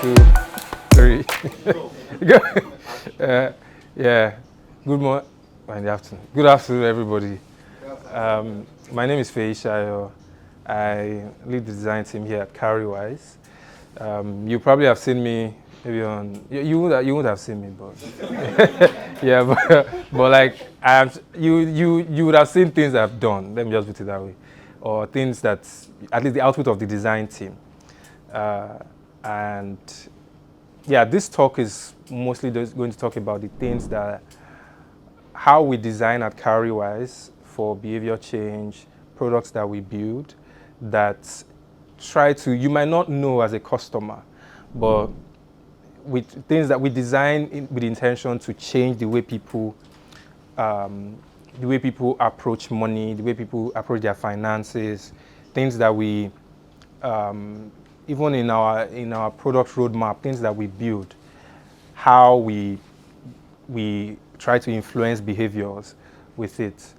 2, 3. Yeah. Good morning. In the afternoon. Good afternoon, everybody. My name is Feyisayo. I lead the design team here at Cowrywise. You probably have seen me maybe on. You would have seen me, but yeah, but like you would have seen things I've done. Let me just put it that way, or things that at least the output of the design team. And yeah, this talk is mostly just going to talk about the things that how we design at Cowrywise for behavior change, products that we build that try to, you might not know as a customer, but with things that we design with the intention to change the way people approach money, the way people approach their finances, things that we even in our product roadmap, things that we build, how we try to influence behaviors with it.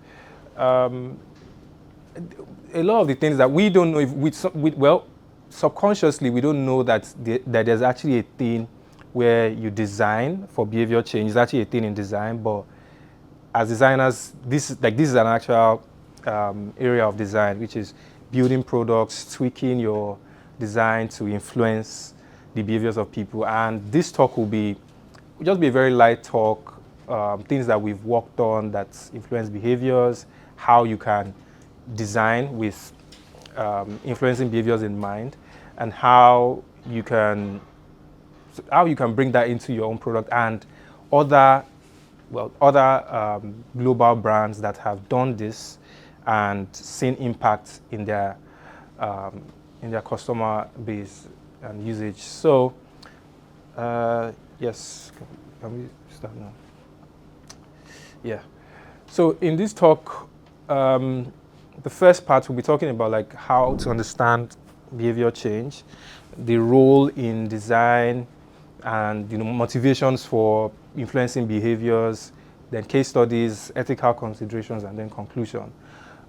A lot of the things that we don't know, well, subconsciously we don't know that there's actually a thing where you design for behavior change. It's actually a thing in design, but as designers, this is an actual area of design, which is building products, tweaking your design to influence the behaviors of people. And this talk will just be a very light talk, things that we've worked on that influence behaviors, how you can design with influencing behaviors in mind, and how you can bring that into your own product and other global brands that have done this and seen impact in their customer base and usage. So, yes, can we start now? Yeah. So in this talk, the first part we'll be talking about like how to understand behavior change, the role in design, and motivations for influencing behaviors, then case studies, ethical considerations, and then conclusion.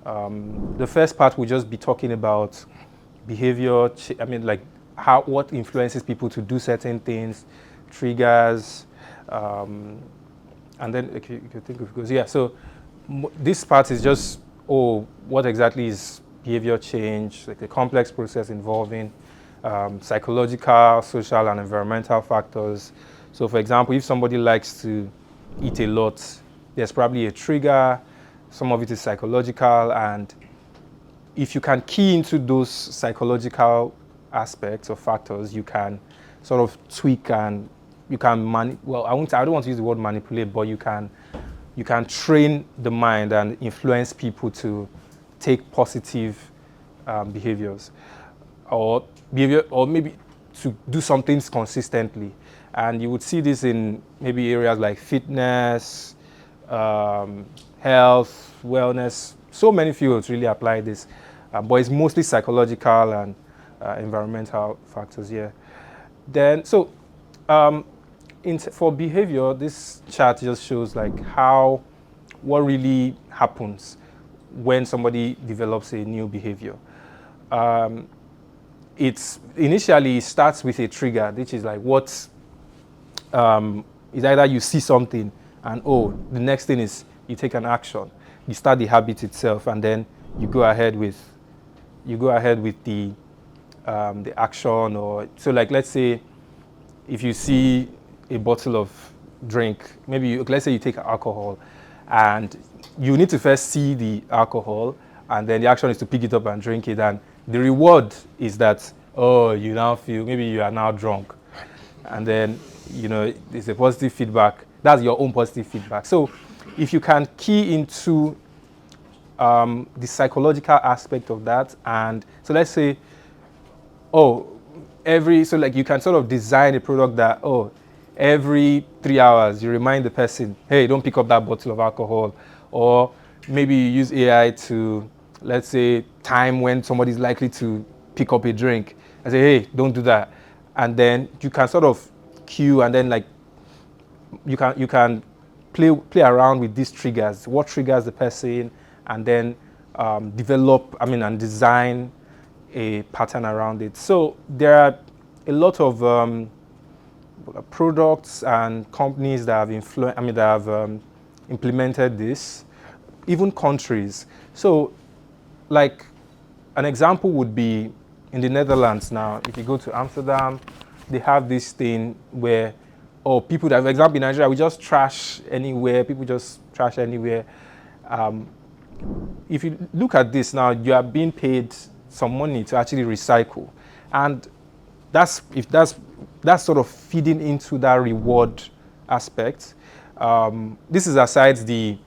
The first part will just be talking about behavior. What influences people to do certain things, triggers, and then you can think of goes. Yeah. So this part is just what exactly is behavior change? Like a complex process involving psychological, social, and environmental factors. So, for example, if somebody likes to eat a lot, there's probably a trigger. Some of it is psychological, and if you can key into those psychological aspects or factors, you can sort of tweak and you can I don't want to use the word manipulate, but you can train the mind and influence people to take positive behaviors or maybe to do some things consistently. And you would see this in maybe areas like fitness, health, wellness. So many fields really apply this, but it's mostly psychological and environmental factors here. Then, for behavior, this chart just shows like what really happens when somebody develops a new behavior. It starts with a trigger, which is like is either you see something and the next thing is you take an action. You start the habit itself, and then you go ahead with the action. Or so, like, let's say if you see a bottle of drink, let's say you take alcohol, and you need to first see the alcohol, and then the action is to pick it up and drink it, and the reward is that you now feel maybe you are now drunk, and then it's a positive feedback. That's your own positive feedback. So if you can key into the psychological aspect of that, and so let's say you can sort of design a product that every 3 hours you remind the person, hey, don't pick up that bottle of alcohol. Or maybe you use AI to, let's say, time when somebody's likely to pick up a drink and say, hey, don't do that. And then you can sort of cue, and then like you can play around with these triggers, what triggers the person, and then develop and design a pattern around it. So there are a lot of products and companies that have implemented this, even countries. So, like an example would be in the Netherlands now. If you go to Amsterdam, they have this thing where, people that, for example, in Nigeria, we just trash anywhere. People just trash anywhere. If you look at this now, you are being paid some money to actually recycle, and that's sort of feeding into that reward aspect. This is aside the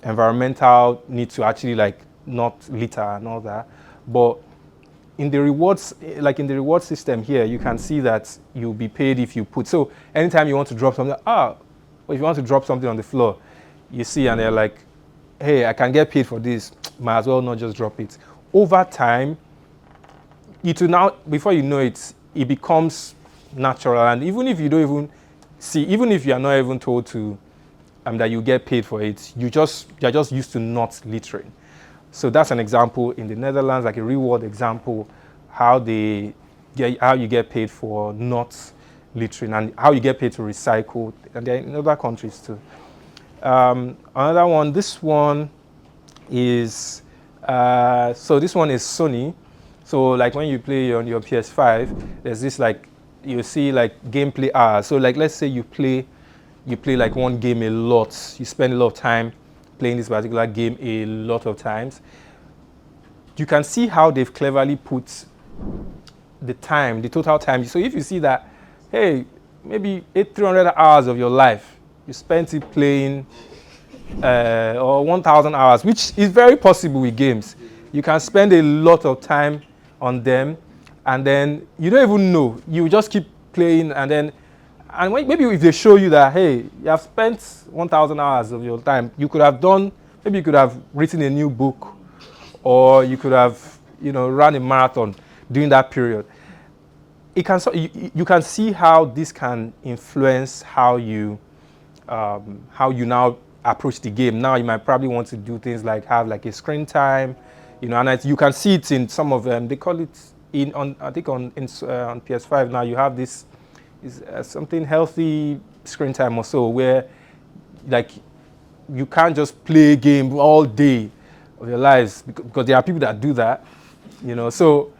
environmental need to actually like not litter and all that, but in the rewards, like in the reward system here, you can see that you'll be paid if you put. So anytime you want to drop something, or if you want to drop something on the floor, you see, and they're like, hey, I can get paid for this. Might as well not just drop it. Over time, it will now, before you know it, it becomes natural. And even if you don't even see, even if you are not even told to that you get paid for it, you're just used to not littering. So that's an example in the Netherlands, like a reward example, how you get paid for not littering and how you get paid to recycle, and they're in other countries too. Another one, this one is, so this one is Sony. So like when you play on your PS5, there's this like, you see like gameplay hours. So like let's say you play like one game a lot, you spend a lot of time playing this particular game a lot of times. You can see how they've cleverly put the time, the total time. So if you see that, hey, maybe 300 hours of your life, you spent it playing, or 1,000 hours, which is very possible with games. You can spend a lot of time on them, and then you don't even know. You just keep playing, and maybe if they show you that, hey, you have spent 1,000 hours of your time, you could have written a new book, or you could have, run a marathon during that period. You can see how this can influence how you now approach the game. Now you might probably want to do things like have like a screen time, and you can see it in some of them. They call it on PS5 now. You have this something healthy screen time or so, where like you can't just play a game all day of your lives, because there are people that do that, so.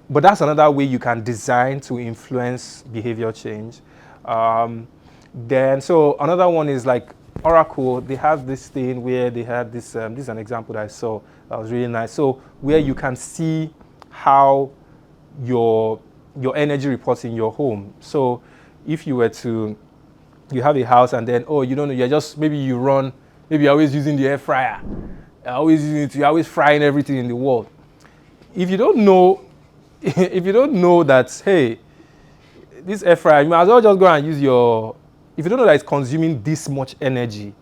But that's another way you can design to influence behavior change. So another one is like Oracle. They have this thing where they had this. This is an example that I saw that was really nice. So where you can see how your energy reports in your home. So if you have a house, and then maybe you're always using the air fryer. You're always frying everything in the world. If you don't know that, hey, this air fryer, you might as well just go and use if you don't know that it's consuming this much energy,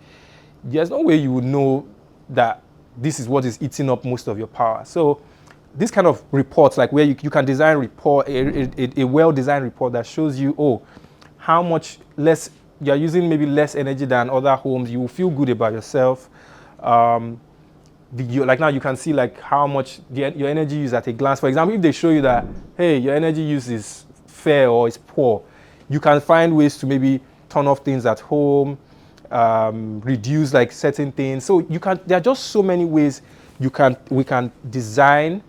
there's no way you would know that this is what is eating up most of your power. So this kind of reports, like where you can design a well-designed report that shows you, how much less you're using, maybe less energy than other homes. You will feel good about yourself. Like now you can see like how much your energy use at a glance. For example, if they show you that, hey, your energy use is fair or is poor, you can find ways to maybe turn off things at home, reduce like certain things. So there are just so many ways we can design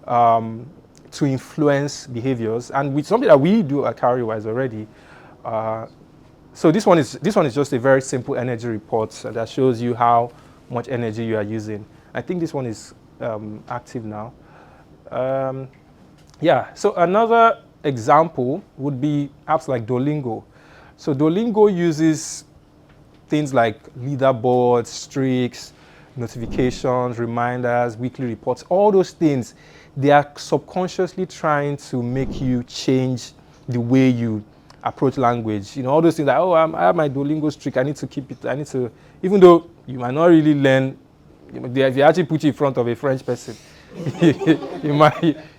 to influence behaviors, and with something that we do at Cowrywise already. So this one is just a very simple energy report that shows you how much energy you are using. I think this one is active now. So another example would be apps like Duolingo. So Duolingo uses things like leaderboards, streaks, notifications, reminders, weekly reports, all those things. They are subconsciously trying to make you change the way you approach language. All those things like, I have my Duolingo streak, I need to keep it. Even though you might not really learn, if you actually put you in front of a French person,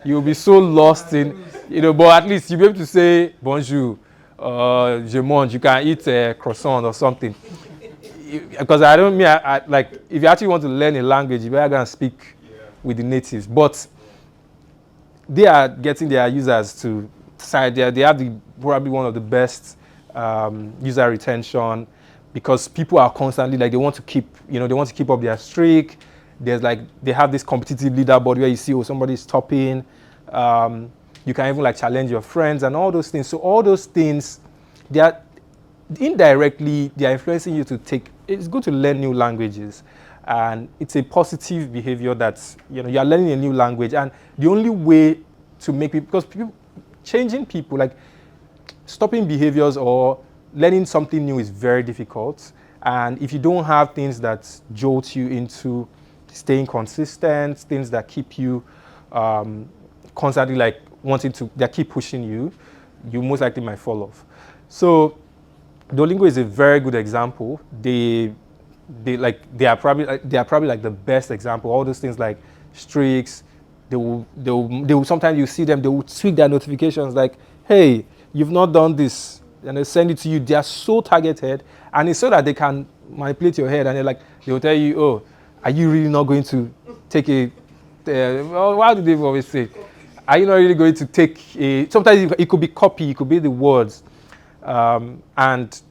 you'll be so lost in, but at least you'll be able to say bonjour, je mange, you can eat a croissant or something. Because like, if you actually want to learn a language, you better go and speak with the natives. But they are getting their users to decide. They have probably one of the best user retention, because people are constantly like, they want to keep, they want to keep up their streak. There's like, they have this competitive leaderboard where you see, oh, somebody's topping. You can even like challenge your friends and all those things. So all those things, they are indirectly, they are influencing you to take, it's good to learn new languages. And it's a positive behavior that, you are learning a new language. And the only way to make people, because changing people, like stopping behaviors or learning something new is very difficult. And if you don't have things that jolt you into staying consistent, things that keep you constantly like wanting to, that keep pushing you, you most likely might fall off. So Duolingo is a very good example. They are probably like the best example. All those things like streaks, they will sometimes you see them, they will tweak their notifications like, hey, you've not done this, and they send it to you. They are so targeted, and it's so that they can manipulate your head, and they will tell you, oh, are you really not going to take a well, why do they always say, are you not really going to take a, sometimes it could be copy, it could be the words, and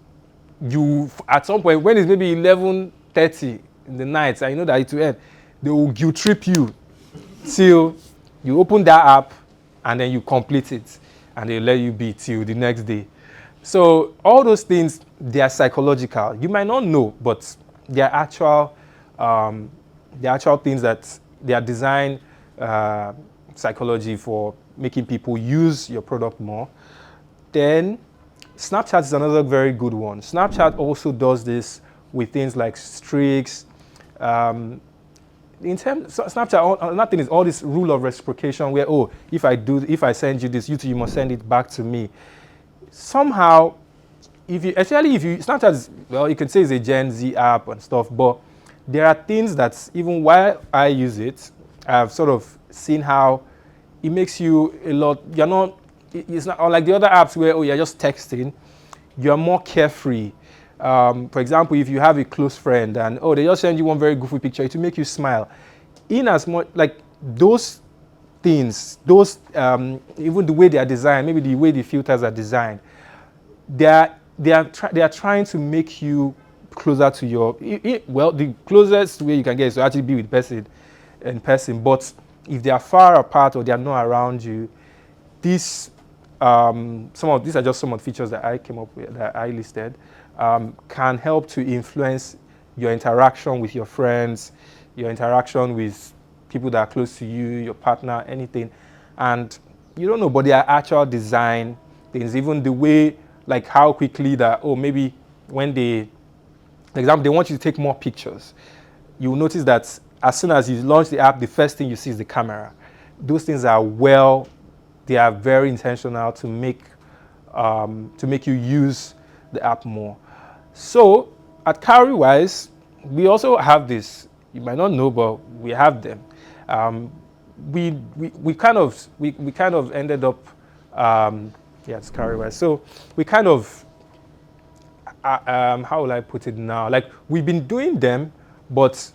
you, at some point, when it's maybe 11:30 in the night, and you know that it will end, they will guilt trip you till you open that app and then you complete it, and they let you be till the next day. So all those things, they are psychological. You might not know, but they are actual things that they are designed psychology for making people use your product more. Then Snapchat is another very good one. Snapchat also does this with things like streaks. Snapchat, another thing is all this rule of reciprocation where, oh, if I send you this, you must send it back to me. Somehow, Snapchat is, well, you can say it's a Gen Z app and stuff, but there are things that even while I use it, I've sort of seen how it makes you a lot, it's not unlike the other apps where, oh, you're just texting, you're more carefree. For example, if you have a close friend and, oh, they just send you one very goofy picture, it will make you smile. In as much, like those things, even the way they are designed, maybe the way the filters are designed, they are trying to make you closer to your, well, the closest way you can get is to actually be with person in person. But if they are far apart or they are not around you, these these are just some of the features that I came up with, that I listed, can help to influence your interaction with your friends, your interaction with people that are close to you, your partner, anything. And you don't know, but they are actual design things, even the way, like how quickly that, oh, maybe when for example, they want you to take more pictures. You'll notice that as soon as you launch the app, the first thing you see is the camera. Those things are they are very intentional to make you use the app more. So at Cowrywise, we also have this. You might not know, but we have them. We kind of ended up, it's Cowrywise. So we kind of, how will I put it now? Like we've been doing them, but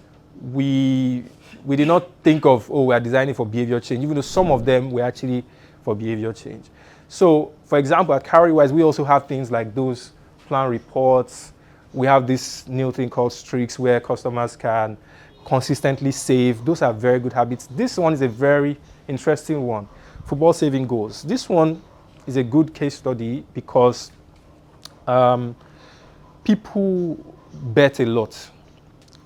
we did not think of, oh, we are designing for behavior change, even though some of them were actually for behavior change. So, for example, at Cowrywise, we also have things like those plan reports. We have this new thing called streaks where customers can consistently save. Those are very good habits. This one is a very interesting one, football saving goals. This one is a good case study because people bet a lot.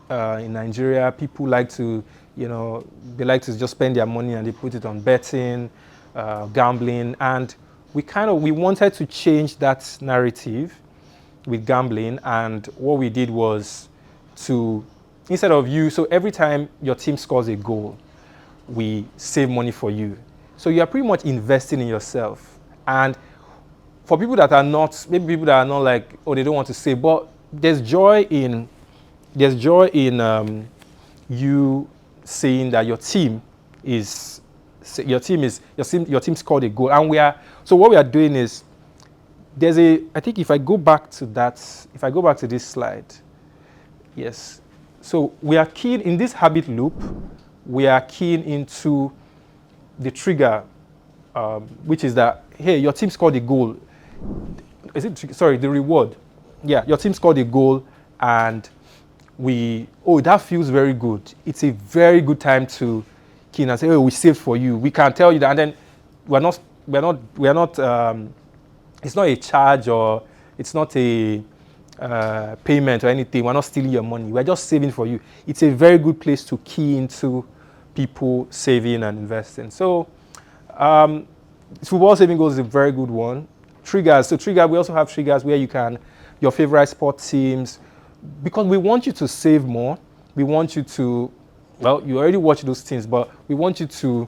In Nigeria, people like to, they like to just spend their money and they put it on betting, gambling, and we wanted to change that narrative with gambling. And what we did was instead of so every time your team scores a goal, we save money for you. So you are pretty much investing in yourself. And for people that are not, maybe people that are not like, oh, they don't want to save, but there's joy in you seeing that your team scored a goal. And so what we are doing is, I think if I go back to this slide, yes. So we are keen in this habit loop, we are keen into the trigger, which is that, hey, your team scored a goal. is it, sorry, the reward. Yeah, your team scored a goal and that feels very good. It's a very good time to key in and say, oh, we saved for you. We can tell you that. And then we're not, it's not a charge or it's not a payment or anything. We're not stealing your money. We're just saving for you. It's a very good place to key into people saving and investing. So football saving goals is a very good one. Triggers. So we also have triggers where you can, your favorite sport teams, because we want you to save more. We want you to, well, you already watch those things, but we want you to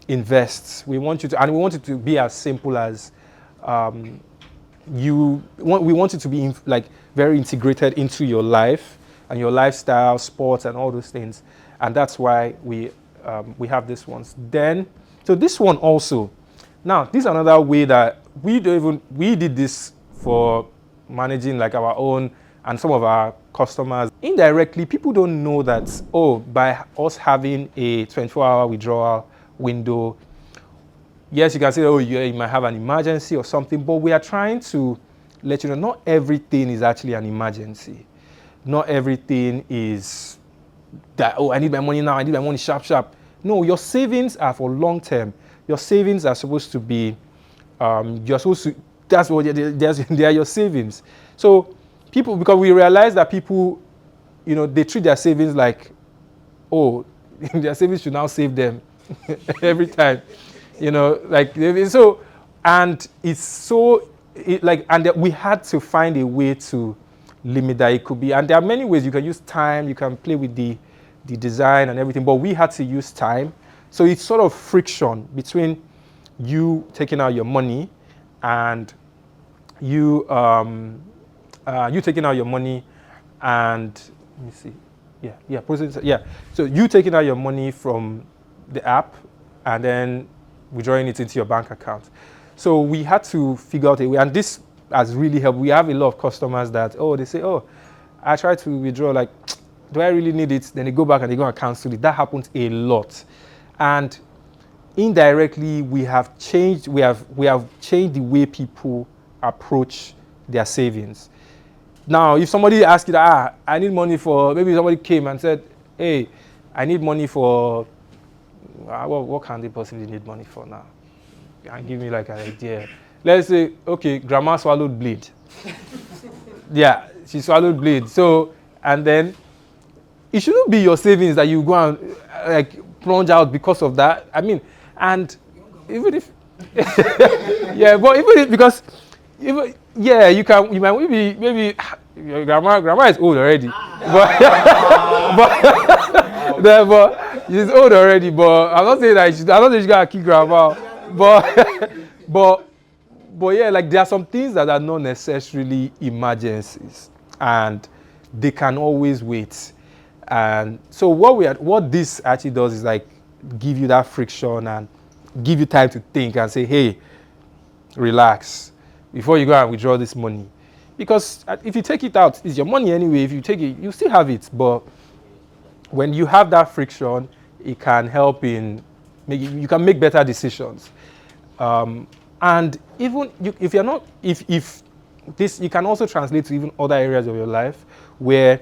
invest. We want it to be as simple as we want it to be very integrated into your life and your lifestyle, sports, and all those things. And that's why we have these ones. Then, so this one also. Now, this is another way that we did this for managing like our own and some of our customers. Indirectly, people don't know that, by us having a 24-hour withdrawal window, yes, you can say, you might have an emergency or something, but we are trying to let you know not everything is actually an emergency. Not everything is that, I need my money now, I need my money sharp, sharp. No, your savings are for long term. Your savings are supposed to be, that's what they are your savings. So people, because we realize that people, they treat their savings like, their savings should now save them every time. And we had to find a way to limit that. It could be, and there are many ways. You can use time, you can play with the design and everything, but we had to use time. So it's sort of friction between you taking out your money and you taking out your money and, let me see, so you taking out your money from the app and then withdrawing it into your bank account. So we had to figure out a way, and this has really helped. We have a lot of customers that, they say, I tried to withdraw, like, do I really need it? Then they go back and they go and cancel it. That happens a lot. And indirectly, we have changed the way people approach their savings. Now, if somebody asks you that, I need money for, maybe somebody came and said, hey, I need money for, what can they possibly need money for now? And give me like an idea. Let's say, okay, grandma swallowed bleed. Yeah, she swallowed bleed. So, and then it shouldn't be your savings that you go and plunge out because of that. I mean, and even if, but even if, because, you might maybe your grandma is old already. But she's old already, but I'm not saying that she's gonna kill grandma. But there are some things that are not necessarily emergencies, and they can always wait. And so what this actually does is give you that friction and give you time to think and say, hey, relax before you go and withdraw this money. Because if you take it out, it's your money anyway. If you take it, you still have it. But when you have that friction, it can help in you can make better decisions. And even if this, you can also translate to even other areas of your life where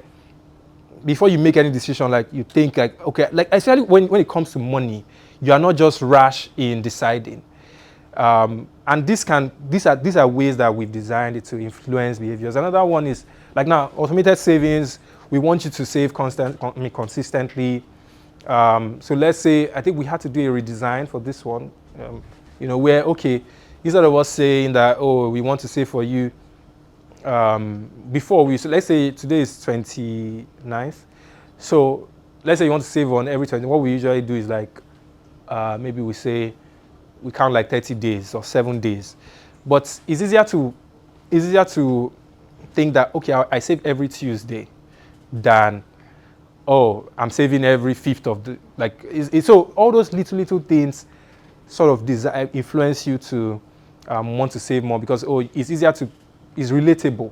before you make any decision, you think okay, especially when it comes to money, you are not just rash in deciding. And these are ways that we've designed it to influence behaviors. Another one is now automated savings. We want you to save consistently. So let's say, I think we had to do a redesign for this one, where, okay, instead of us saying that, we want to save for you, so let's say today is 29th. So let's say you want to save on every 20. What we usually do is maybe we say, we count 30 days or 7 days. But it's easier to think that, okay, I save every Tuesday than, I'm saving every 5th of the, so all those little things sort of influence you to want to save more because, it's relatable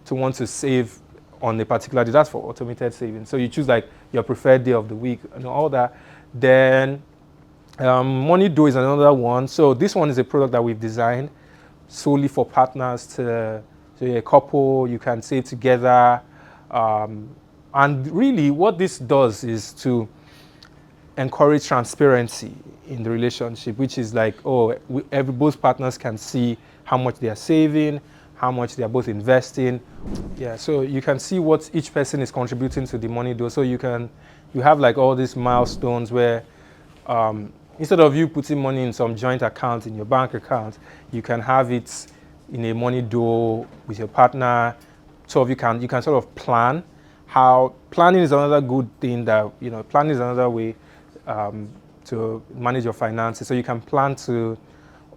to want to save on a particular day. That's for automated savings. So you choose your preferred day of the week and all that. Then Money is another one. So this one is a product that we've designed solely for partners to So you're a couple, you can save together. And really what this does is to encourage transparency in the relationship, which is like, both partners can see how much they are saving, how much they are both investing. Yeah, so you can see what each person is contributing to the money though. So you have like all these milestones where instead of you putting money in some joint account in your bank account, you can have it in a money duo with your partner. So you can sort of plan. Planning is another good thing that, planning is another way to manage your finances. So you can plan to,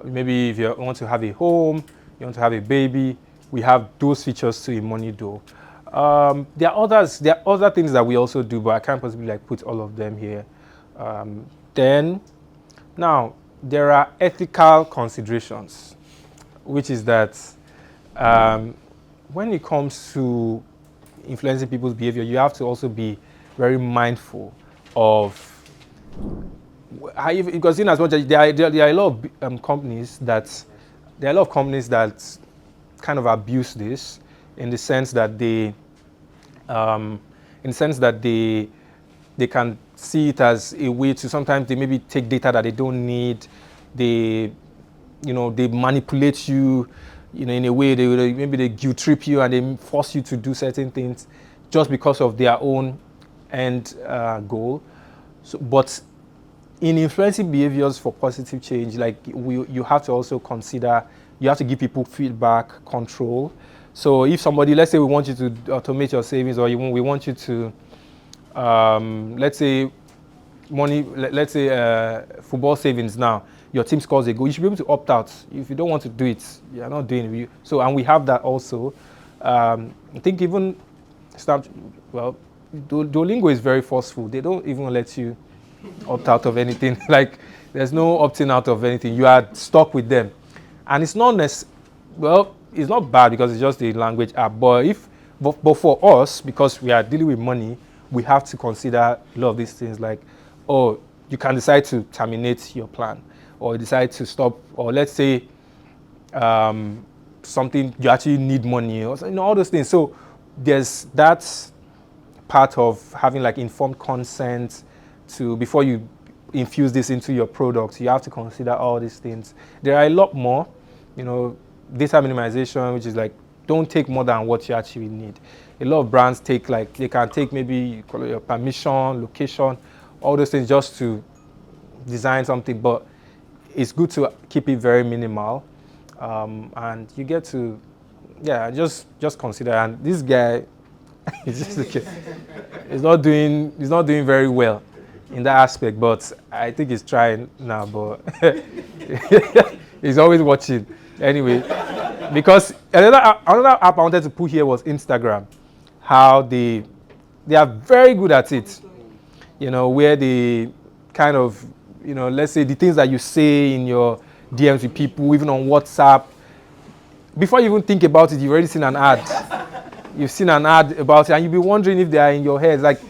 maybe if you want to have a home, you want to have a baby, we have those features to a money duo. There are other things that we also do, but I can't possibly like put all of them here. Then, now, there are ethical considerations, which is that when it comes to influencing people's behavior, you have to also be very mindful of how because in as much as there are a lot of companies that kind of abuse this in the sense that they can see it as a way to sometimes they maybe take data that they don't need. They manipulate you, in a way. Maybe they guilt trip you and they force you to do certain things just because of their own end goal. So, but in influencing behaviors for positive change, like you have to also consider, you have to give people feedback, control. So if somebody, let's say we want you to automate your savings, or we want you to, let's say football savings now, your team scores a goal, you should be able to opt out. If you don't want to do it, you're not doing it. So, and we have that also. I think even Duolingo is very forceful. They don't even let you opt out of anything. Like, there's no opting out of anything. You are stuck with them. And it's not it's not bad because it's just a language app. But for us, because we are dealing with money, we have to consider a lot of these things, like, you can decide to terminate your plan, or decide to stop, or let's say something you actually need money, or all those things. So there's that part of having like informed consent before you infuse this into your product. You have to consider all these things. There are a lot more, data minimization, which is like, don't take more than what you actually need. A lot of brands they can take maybe you call it your permission, location, all those things just to design something, but it's good to keep it very minimal. And you get to, just consider. And this guy, he's not doing very well in that aspect, but I think he's trying now, but he's always watching. Anyway, because another app I wanted to put here was Instagram. How they are very good at it, where they kind of, let's say the things that you say in your DMs with people, even on WhatsApp, before you even think about it, you've already seen an ad. You've seen an ad about it, and you'll be wondering if they are in your head. Like,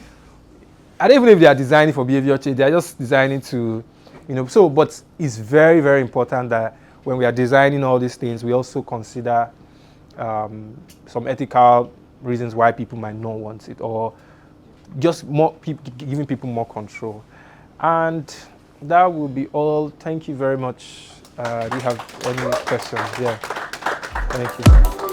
I don't even know if they are designing for behavior change. They are just designing to, but it's very, very important that when we are designing all these things, we also consider some ethical reasons why people might not want it, or just giving people more control. And that will be all. Thank you very much. Do you have any questions? Yeah. Thank you.